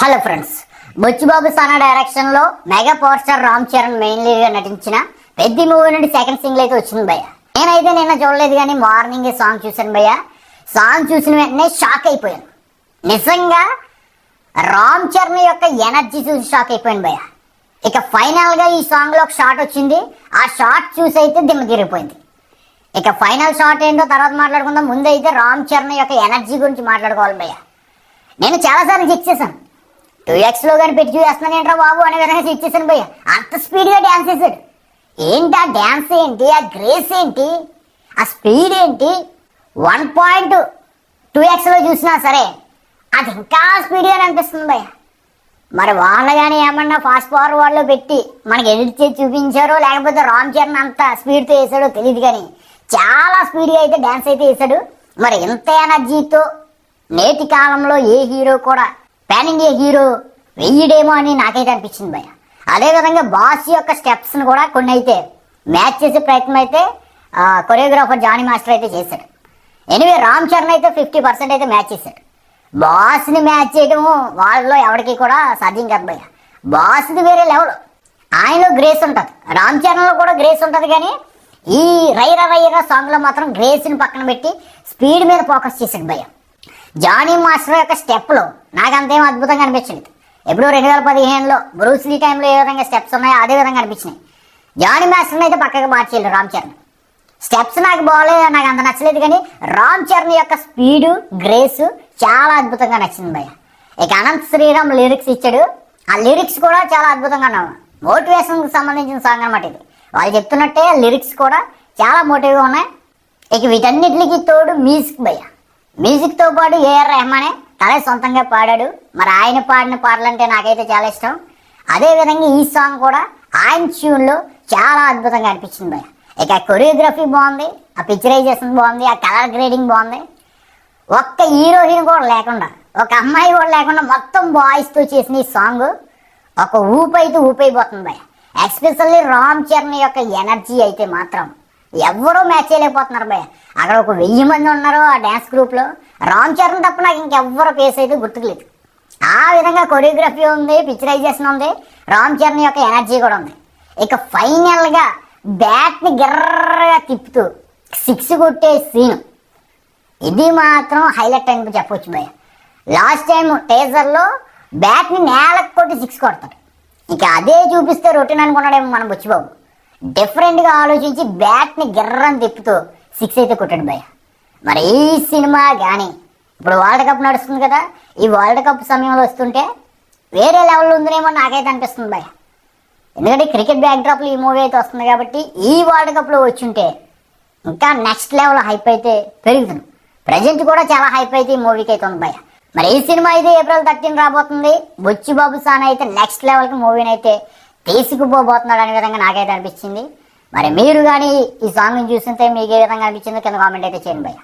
Hello friends, Buchibabu సానా direction లో mega power star Ram Charan main lead గా నటించిన పెద్ద మూవీ నుండి సెకండ్ సింగిల్ అయితే వచ్చింది భయ్య. నేనైతే నిన్న చూడలేదు కానీ మార్నింగ్ సాంగ్ చూశాను భయ్య. సాంగ్ చూసిన వెంటనే షాక్ అయిపోయాను. నిజంగా రామ్ చరణ్ యొక్క ఎనర్జీ చూసి షాక్ అయిపోయాను భయ్య. ఇక ఫైనల్ గా ఈ సాంగ్ లో ఒక షాట్ వచ్చింది. ఆ షాట్ చూసి అయితే దిమ్మ తిరిగిపోయింది. ఇక ఫైనల్ షాట్ ఏంటో తర్వాత మాట్లాడుకుందాం. ముందైతే రామ్ చరణ్ యొక్క ఎనర్జీ గురించి మాట్లాడుకోవాలి భయ్య. నేను చాలాసార్లు చెక్ చేశాను. 2x లో కానీ పెట్టి చూస్తున్నాను ఏంట్రా బాబు అనే విధంగా చెక్ చేశాను భయ్య. అంత స్పీడ్గా డ్యాన్స్ చేశాడు. ఏంటి ఆ డ్యాన్స్ ఏంటి, ఆ గ్రేస్ ఏంటి, ఆ స్పీడ్ ఏంటి. 1.2x లో చూసినా సరే అది ఇంకా స్పీడ్గానే అనిపిస్తుంది భయ్య. మరి వాళ్ళు కానీ ఏమన్నా ఫాస్ట్ ఫార్వర్డ్లో పెట్టి మనకి ఎడిట్ చేసి చూపించారో లేకపోతే రామ్ చరణ్ అంత స్పీడ్తో వేసాడో తెలియదు కానీ చాలా స్పీడ్గా అయితే డ్యాన్స్ అయితే వేసాడు. మరి ఇంత ఎనర్జీతో నేటి కాలంలో ఏ హీరో కూడా పాన్ ఇండియా హీరో వెయ్యడేమో అని నాకైతే అనిపించింది భయ్య. అదేవిధంగా బాస్ యొక్క స్టెప్స్ని కూడా కొన్ని అయితే మ్యాచ్ చేసే ప్రయత్నం అయితే కొరియోగ్రాఫర్ జానీ మాస్టర్ అయితే చేశాడు. ఎనివే రామ్ చరణ్ అయితే 50% అయితే మ్యాచ్ చేశాడు. బాస్ని మ్యాచ్ చేయడము వాళ్ళలో ఎవరికి కూడా సాధ్యం కాదు భయ్య. బాస్ది వేరే లెవెల్. ఆయనలో గ్రేస్ ఉంటుంది, రామ్ చరణ్లో కూడా గ్రేస్ ఉంటుంది. కానీ ఈ రైరా రైరా సాంగ్లో మాత్రం గ్రేస్ని పక్కన పెట్టి స్పీడ్ మీద ఫోకస్ చేశాడు భయ్య. జానీ మాస్టర్ యొక్క స్టెప్లో నాకు అంతేం అద్భుతంగా అనిపించింది. ఎప్పుడో 2015లో బ్రూస్లీ టైంలో ఏ విధంగా స్టెప్స్ ఉన్నాయో అదే విధంగా అనిపించినాయి. జానీ మాస్టర్ని అయితే పక్కగా మార్చేయాలి రామ్ చరణ్. స్టెప్స్ నాకు బాగోలేదు, నాకు అంత నచ్చలేదు. కానీ రామ్ చరణ్ యొక్క స్పీడు గ్రేస్ చాలా అద్భుతంగా నచ్చింది భయ్య. ఇక అనంత్ శ్రీరామ్ లిరిక్స్ ఇచ్చాడు. ఆ లిరిక్స్ కూడా చాలా అద్భుతంగా ఉన్నాయి. మోటివేషన్కి సంబంధించిన సాంగ్ అనమాట ఇది. వాళ్ళు చెప్తున్నట్టే లిరిక్స్ కూడా చాలా మోటివ్గా ఉన్నాయి. ఇక వీటన్నిటికి తోడు మ్యూజిక్ భయ్య. మ్యూజిక్తో పాటు ఏఆర్ రెహమానే తనే సొంతంగా పాడాడు. మరి ఆయన పాడిన పాటలంటే నాకైతే చాలా ఇష్టం. అదేవిధంగా ఈ సాంగ్ కూడా ఆయన ట్యూన్లో చాలా అద్భుతంగా అనిపించింది భయ్య. ఇక కొరియోగ్రఫీ బాగుంది, ఆ పిక్చరైజేషన్ బాగుంది, ఆ కలర్ గ్రేడింగ్ బాగుంది. ఒక్క హీరోయిన్ కూడా లేకుండా, ఒక అమ్మాయి కూడా లేకుండా మొత్తం బాయ్స్తో చేసిన ఈ సాంగ్ ఒక ఊపైపోతుంది భయ్య. ఎస్పెషల్లీ రామ్ చరణ్ యొక్క ఎనర్జీ అయితే మాత్రం ఎవరూ మ్యాచ్ చేయలేకపోతున్నారు భయ్య. అక్కడ ఒక 1000 మంది ఉన్నారు ఆ డ్యాన్స్ గ్రూప్లో. రామ్ చరణ్ తప్ప నాకు ఇంకెవ్వరు ఫేస్ అయితే గుర్తుకులేదు. ఆ విధంగా కొరియోగ్రఫీ ఉంది, పిక్చరైజేషన్ ఉంది, రామ్ చరణ్ యొక్క ఎనర్జీ కూడా ఉంది. ఇక ఫైనల్గా బ్యాట్ని గిర్రగా తిప్పుతూ 6 కొట్టే సీను ఇది మాత్రం హైలైట్ అని చెప్పవచ్చు భయ్య. లాస్ట్ టైం టేజర్లో బ్యాట్ని నేలకు కొట్టి 6 కొడతాడు. ఇక అదే చూపిస్తే రొటీన్ అనుకున్నాడేమో మన బుచ్చిబాబు. డిఫరెంట్గా ఆలోచించి బ్యాట్ని గిర్రని తిప్పుతూ 6 అయితే కొట్టాడు భయ్య. మరి ఈ సినిమా కానీ ఇప్పుడు వరల్డ్ కప్ నడుస్తుంది కదా, ఈ వరల్డ్ కప్ సమయంలో వస్తుంటే వేరే లెవెల్లో ఉందనేమో నాకైతే అనిపిస్తుంది భయ్య. ఎందుకంటే క్రికెట్ బ్యాక్డ్రాప్లో ఈ మూవీ అయితే వస్తుంది కాబట్టి ఈ వరల్డ్ కప్లో వచ్చుంటే ఇంకా నెక్స్ట్ లెవెల్ హైప్ అయితే పెరుగుతుంది. ప్రజెంట్ కూడా చాలా హైప్ అయితే ఈ మూవీకి అయితే ఉంది భయ్య. మరి ఈ సినిమా అయితే April 13 రాబోతుంది. బుచ్చిబాబు సానా అయితే నెక్స్ట్ లెవెల్కి మూవీని అయితే తీసుకుపోబోతున్నాడు అనే విధంగా నాకైతే అనిపించింది. మరి మీరు కానీ ఈ సాంగ్ని చూస్తుంటే మీకు ఏ విధంగా అనిపించిందో కింద కామెంట్ అయితే చేయండి భయ్య.